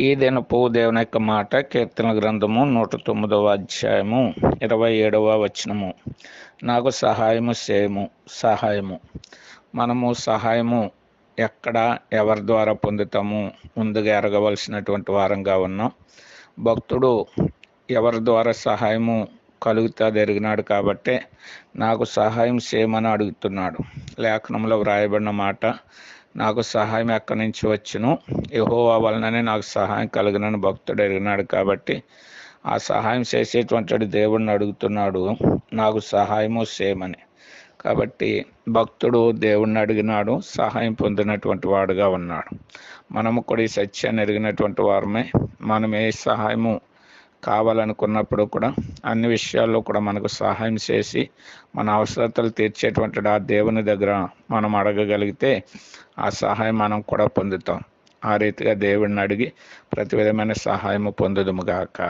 ఈ దినపు దేవుని యొక్క మాట కీర్తన గ్రంథము 109వ అధ్యాయము 27వ వచనము. నాకు సహాయము చేయము. సహాయము మనము సహాయము ఎక్కడ ఎవరి ద్వారా పొందుతాము ముందుగా ఎరగవలసినటువంటి వారంగా ఉన్నాం. భక్తుడు ఎవరి ద్వారా సహాయము కలుగుతుంది ఎరిగినాడు కాబట్టి నాకు సహాయం చేయమని అడుగుతున్నాడు. లేఖనంలో వ్రాయబడిన మాట, నాకు సహాయం ఎక్కడి నుంచి వచ్చును, యెహోవా వలననే నాకు సహాయం కలుగునని భక్తుడు ఎరిగినాడు కాబట్టి ఆ సహాయం చేసేటువంటి దేవుడిని అడుగుతున్నాడు, నాకు సహాయము చేయమని. కాబట్టి భక్తుడు దేవుణ్ణి అడిగినాడు, సహాయం పొందినటువంటి వాడుగా ఉన్నాడు. మనము కూడా ఈ సత్యాన్ని ఎరిగినటువంటి వారమే. మనం ఏ సహాయము కావాలనుకున్నప్పుడు కూడా అన్ని విషయాల్లో కూడా మనకు సహాయం చేసి మన అవసరతలు తీర్చేటువంటి ఆ దేవుని దగ్గర మనం అడగగలిగితే ఆ సహాయం మనం కూడా పొందుతాం. ఆ రీతిగా దేవుడిని అడిగి ప్రతి విధమైన సహాయము పొందుదుముగాక.